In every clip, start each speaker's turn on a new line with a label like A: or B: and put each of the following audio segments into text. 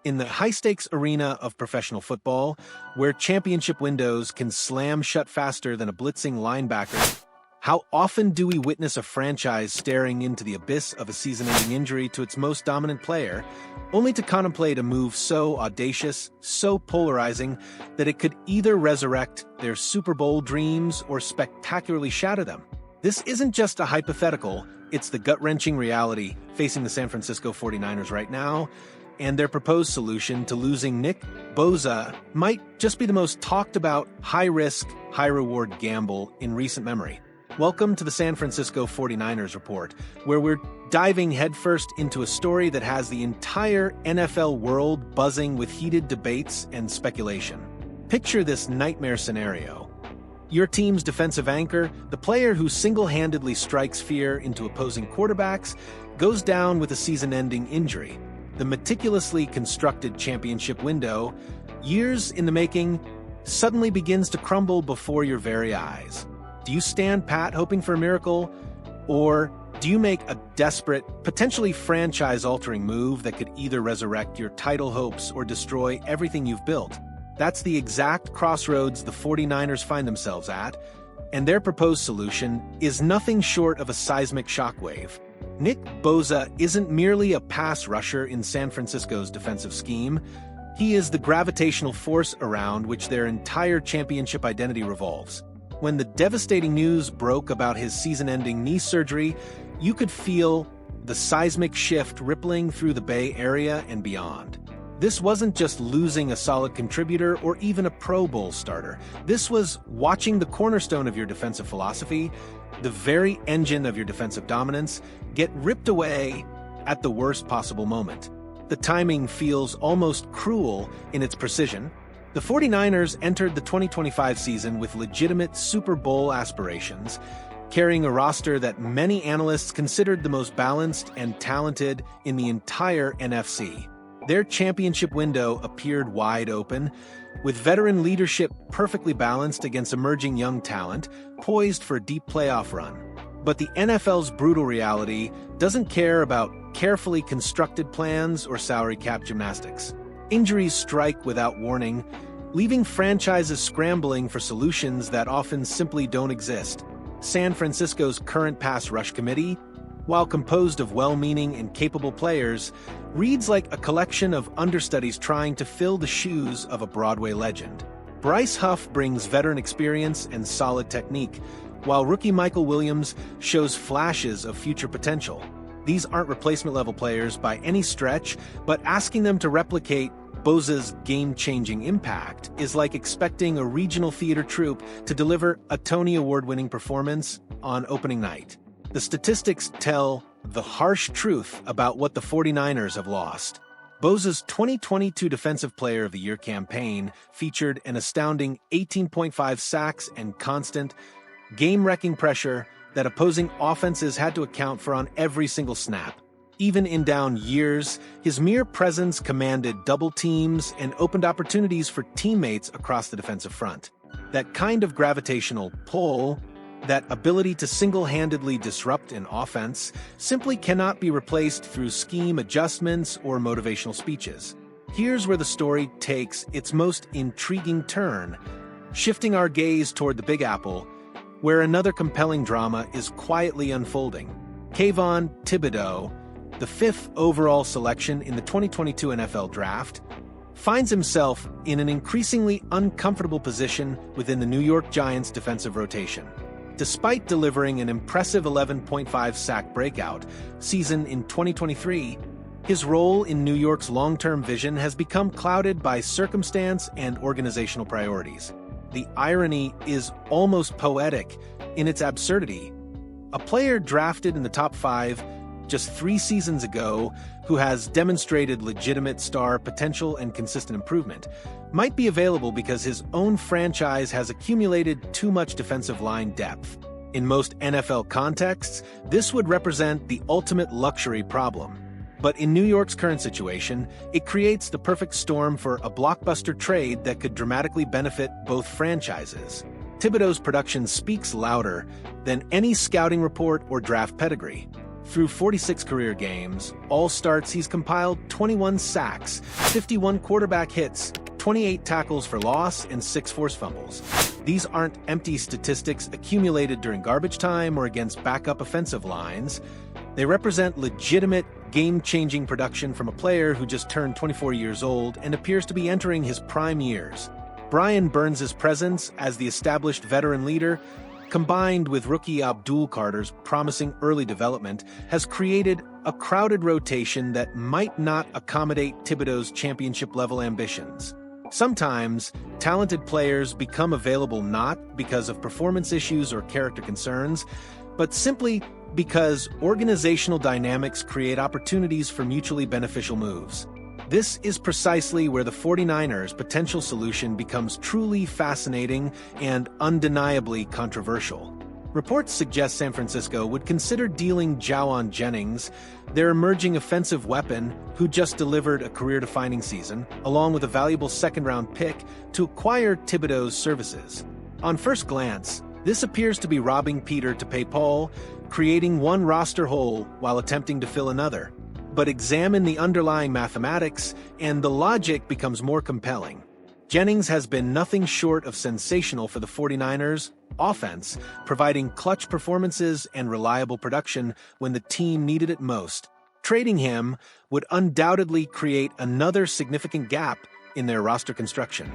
A: In the high-stakes arena of professional football, where championship windows can slam shut faster than a blitzing linebacker, how often do we witness a franchise staring into the abyss of a season-ending injury to its most dominant player, only to contemplate a move so audacious, so polarizing, that it could either resurrect their Super Bowl dreams or spectacularly shatter them? This isn't just a hypothetical, it's the gut-wrenching reality facing the San Francisco 49ers right now, and their proposed solution to losing Nick Bosa might just be the most talked-about high-risk, high-reward gamble in recent memory. Welcome to the San Francisco 49ers Report, where we're diving headfirst into a story that has the entire NFL world buzzing with heated debates and speculation. Picture this nightmare scenario. Your team's defensive anchor, the player who single-handedly strikes fear into opposing quarterbacks, goes down with a season-ending injury. The meticulously constructed championship window, years in the making, suddenly begins to crumble before your very eyes. Do you stand pat hoping for a miracle? Or do you make a desperate, potentially franchise-altering move that could either resurrect your title hopes or destroy everything you've built? That's the exact crossroads the 49ers find themselves at, and their proposed solution is nothing short of a seismic shockwave. Nick Bosa isn't merely a pass rusher in San Francisco's defensive scheme. He is the gravitational force around which their entire championship identity revolves. When the devastating news broke about his season-ending knee surgery, you could feel the seismic shift rippling through the Bay Area and beyond. This wasn't just losing a solid contributor or even a Pro Bowl starter. This was watching the cornerstone of your defensive philosophy, the very engine of your defensive dominance, get ripped away at the worst possible moment. The timing feels almost cruel in its precision. The 49ers entered the 2025 season with legitimate Super Bowl aspirations, carrying a roster that many analysts considered the most balanced and talented in the entire NFC. Their championship window appeared wide open, with veteran leadership perfectly balanced against emerging young talent, poised for a deep playoff run. But the NFL's brutal reality doesn't care about carefully constructed plans or salary cap gymnastics. Injuries strike without warning, leaving franchises scrambling for solutions that often simply don't exist. San Francisco's current pass rush committee, while composed of well-meaning and capable players, reads like a collection of understudies trying to fill the shoes of a Broadway legend. Bryce Huff brings veteran experience and solid technique, while rookie Michael Williams shows flashes of future potential. These aren't replacement-level players by any stretch, but asking them to replicate Bosa's game-changing impact is like expecting a regional theater troupe to deliver a Tony Award-winning performance on opening night. The statistics tell the harsh truth about what the 49ers have lost. Bosa's 2022 Defensive Player of the Year campaign featured an astounding 18.5 sacks and constant, game-wrecking pressure that opposing offenses had to account for on every single snap. Even in down years, his mere presence commanded double teams and opened opportunities for teammates across the defensive front. That kind of gravitational pull, that ability to single-handedly disrupt an offense, simply cannot be replaced through scheme adjustments or motivational speeches. Here's where the story takes its most intriguing turn, shifting our gaze toward the Big Apple, where another compelling drama is quietly unfolding. Kayvon Thibodeaux, the fifth overall selection in the 2022 NFL Draft, finds himself in an increasingly uncomfortable position within the New York Giants' defensive rotation. Despite delivering an impressive 11.5 sack breakout season in 2023, his role in New York's long-term vision has become clouded by circumstance and organizational priorities. The irony is almost poetic in its absurdity. A player drafted in the top 5 just 3 seasons ago, who has demonstrated legitimate star potential and consistent improvement, might be available because his own franchise has accumulated too much defensive line depth. In most NFL contexts, this would represent the ultimate luxury problem. But in New York's current situation, it creates the perfect storm for a blockbuster trade that could dramatically benefit both franchises. Thibodeaux's production speaks louder than any scouting report or draft pedigree. Through 46 career games, all starts, he's compiled 21 sacks, 51 quarterback hits, 28 tackles for loss, and 6 forced fumbles. These aren't empty statistics accumulated during garbage time or against backup offensive lines. They represent legitimate, game-changing production from a player who just turned 24 years old and appears to be entering his prime years. Brian Burns' presence as the established veteran leader, combined with rookie Abdul Carter's promising early development, has created a crowded rotation that might not accommodate Thibodeaux's championship-level ambitions. Sometimes, talented players become available not because of performance issues or character concerns, but simply because organizational dynamics create opportunities for mutually beneficial moves. This is precisely where the 49ers' potential solution becomes truly fascinating and undeniably controversial. Reports suggest San Francisco would consider dealing Jauan Jennings, their emerging offensive weapon who just delivered a career-defining season, along with a valuable second-round pick, to acquire Thibodeaux's services. On first glance, this appears to be robbing Peter to pay Paul, creating one roster hole while attempting to fill another. But examine the underlying mathematics, and the logic becomes more compelling. Jennings has been nothing short of sensational for the 49ers offense, providing clutch performances and reliable production when the team needed it most. Trading him would undoubtedly create another significant gap in their roster construction.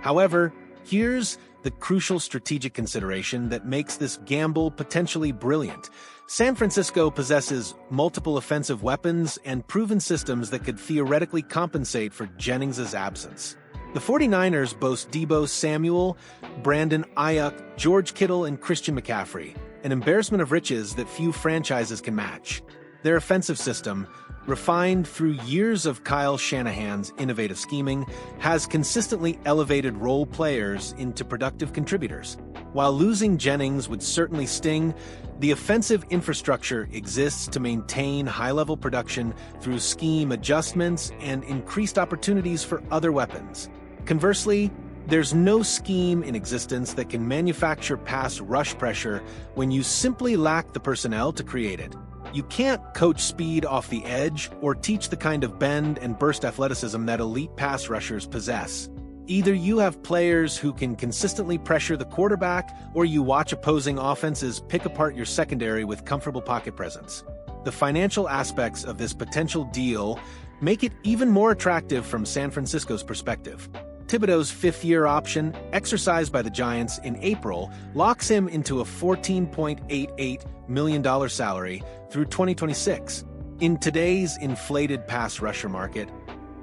A: However, here's the crucial strategic consideration that makes this gamble potentially brilliant. San Francisco possesses multiple offensive weapons and proven systems that could theoretically compensate for Jennings' absence. The 49ers boast Deebo Samuel, Brandon Ayuk, George Kittle, and Christian McCaffrey, an embarrassment of riches that few franchises can match. Their offensive system, refined through years of Kyle Shanahan's innovative scheming, has consistently elevated role players into productive contributors. While losing Jennings would certainly sting, the offensive infrastructure exists to maintain high-level production through scheme adjustments and increased opportunities for other weapons. Conversely, there's no scheme in existence that can manufacture pass rush pressure when you simply lack the personnel to create it. You can't coach speed off the edge or teach the kind of bend and burst athleticism that elite pass rushers possess. Either you have players who can consistently pressure the quarterback, or you watch opposing offenses pick apart your secondary with comfortable pocket presence. The financial aspects of this potential deal make it even more attractive from San Francisco's perspective. Thibodeaux's fifth-year option, exercised by the Giants in April, locks him into a $14.88 million salary through 2026. In today's inflated pass rusher market,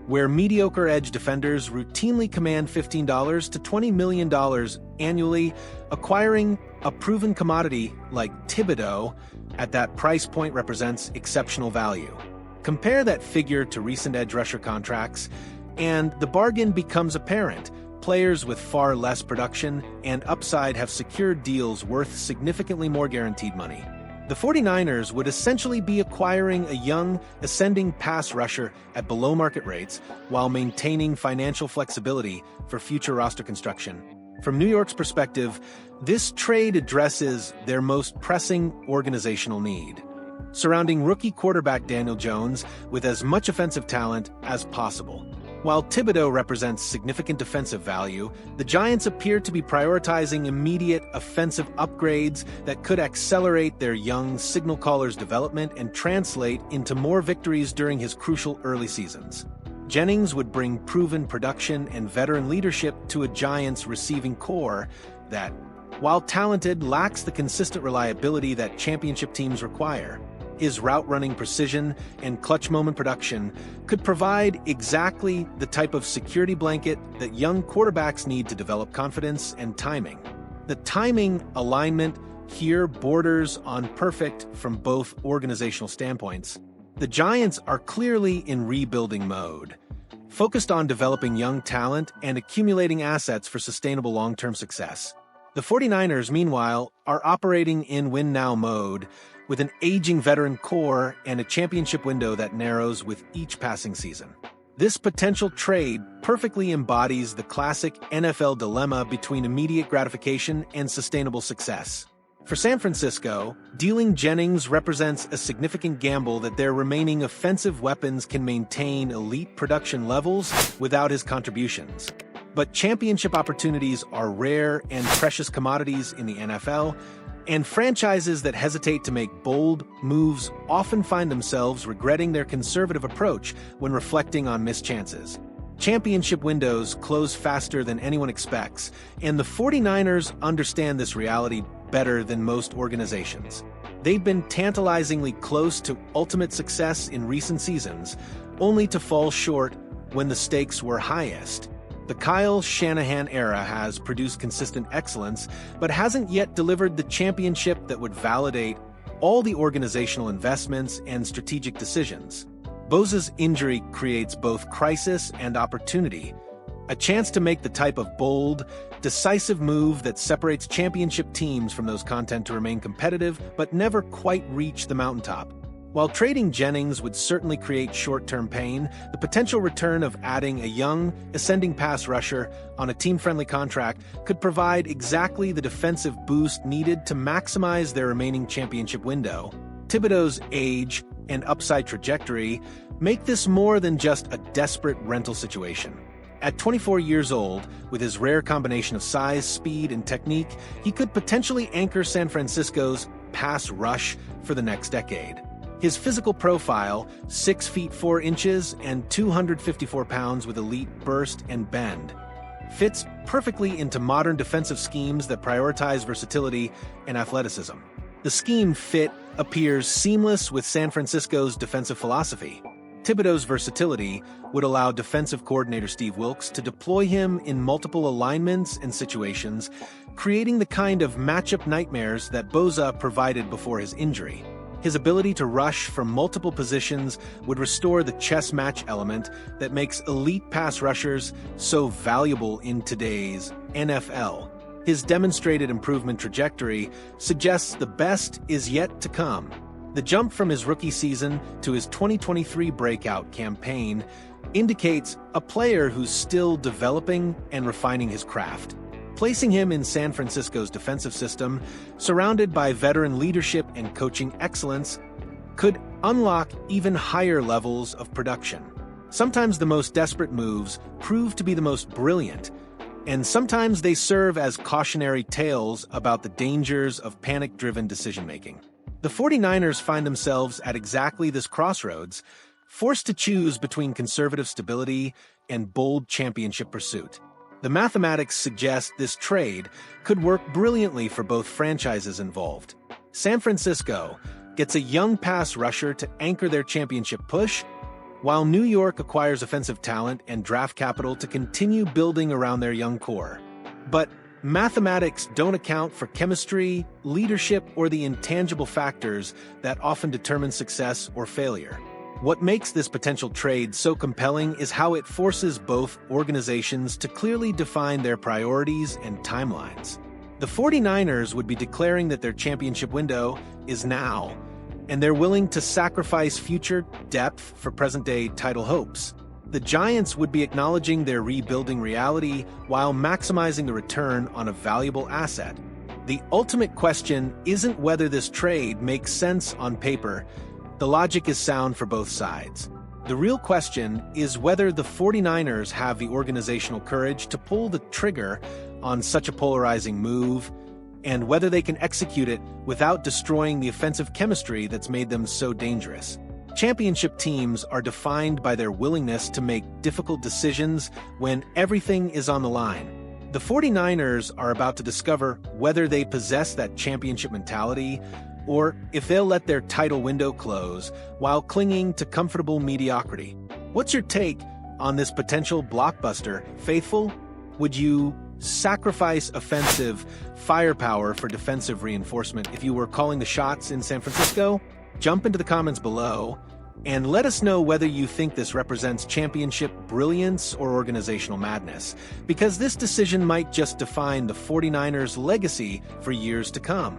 A: where mediocre edge defenders routinely command $15 to $20 million annually, acquiring a proven commodity like Thibodeaux at that price point represents exceptional value. Compare that figure to recent edge rusher contracts, and the bargain becomes apparent. Players with far less production and upside have secured deals worth significantly more guaranteed money. The 49ers would essentially be acquiring a young, ascending pass rusher at below-market rates while maintaining financial flexibility for future roster construction. From New York's perspective, this trade addresses their most pressing organizational need, surrounding rookie quarterback Daniel Jones with as much offensive talent as possible. While Thibodeaux represents significant defensive value, the Giants appear to be prioritizing immediate offensive upgrades that could accelerate their young signal caller's development and translate into more victories during his crucial early seasons. Jennings would bring proven production and veteran leadership to a Giants receiving core that, while talented, lacks the consistent reliability that championship teams require. His route-running precision and clutch moment production could provide exactly the type of security blanket that young quarterbacks need to develop confidence and timing. The timing alignment here borders on perfect from both organizational standpoints. The Giants are clearly in rebuilding mode, focused on developing young talent and accumulating assets for sustainable long-term success. The 49ers, meanwhile, are operating in win-now mode, with an aging veteran core and a championship window that narrows with each passing season. This potential trade perfectly embodies the classic NFL dilemma between immediate gratification and sustainable success. For San Francisco, dealing Jennings represents a significant gamble that their remaining offensive weapons can maintain elite production levels without his contributions. But championship opportunities are rare and precious commodities in the NFL, and franchises that hesitate to make bold moves often find themselves regretting their conservative approach when reflecting on missed chances. Championship windows close faster than anyone expects, and the 49ers understand this reality better than most organizations. They've been tantalizingly close to ultimate success in recent seasons, only to fall short when the stakes were highest. The Kyle Shanahan era has produced consistent excellence, but hasn't yet delivered the championship that would validate all the organizational investments and strategic decisions. Bosa's injury creates both crisis and opportunity, a chance to make the type of bold, decisive move that separates championship teams from those content to remain competitive but never quite reach the mountaintop. While trading Jennings would certainly create short-term pain, the potential return of adding a young, ascending pass rusher on a team-friendly contract could provide exactly the defensive boost needed to maximize their remaining championship window. Thibodeaux's age and upside trajectory make this more than just a desperate rental situation. At 24 years old, with his rare combination of size, speed, and technique, he could potentially anchor San Francisco's pass rush for the next decade. His physical profile, 6 feet 4 inches and 254 pounds with elite burst and bend, fits perfectly into modern defensive schemes that prioritize versatility and athleticism. The scheme fit appears seamless with San Francisco's defensive philosophy. Thibodeaux's versatility would allow defensive coordinator Steve Wilks to deploy him in multiple alignments and situations, creating the kind of matchup nightmares that Bosa provided before his injury. His ability to rush from multiple positions would restore the chess match element that makes elite pass rushers so valuable in today's NFL. His demonstrated improvement trajectory suggests the best is yet to come. The jump from his rookie season to his 2023 breakout campaign indicates a player who's still developing and refining his craft. Placing him in San Francisco's defensive system, surrounded by veteran leadership and coaching excellence, could unlock even higher levels of production. Sometimes the most desperate moves prove to be the most brilliant, and sometimes they serve as cautionary tales about the dangers of panic-driven decision-making. The 49ers find themselves at exactly this crossroads, forced to choose between conservative stability and bold championship pursuit. The mathematics suggest this trade could work brilliantly for both franchises involved. San Francisco gets a young pass rusher to anchor their championship push, while New York acquires offensive talent and draft capital to continue building around their young core. But mathematics don't account for chemistry, leadership, or the intangible factors that often determine success or failure. What makes this potential trade so compelling is how it forces both organizations to clearly define their priorities and timelines. The 49ers would be declaring that their championship window is now, and they're willing to sacrifice future depth for present-day title hopes. The Giants would be acknowledging their rebuilding reality while maximizing the return on a valuable asset. The ultimate question isn't whether this trade makes sense on paper. The logic is sound for both sides. The real question is whether the 49ers have the organizational courage to pull the trigger on such a polarizing move, and whether they can execute it without destroying the offensive chemistry that's made them so dangerous. Championship teams are defined by their willingness to make difficult decisions when everything is on the line. The 49ers are about to discover whether they possess that championship mentality, or if they'll let their title window close while clinging to comfortable mediocrity. What's your take on this potential blockbuster, faithful? Would you sacrifice offensive firepower for defensive reinforcement if you were calling the shots in San Francisco? Jump into the comments below and let us know whether you think this represents championship brilliance or organizational madness, because this decision might just define the 49ers' legacy for years to come.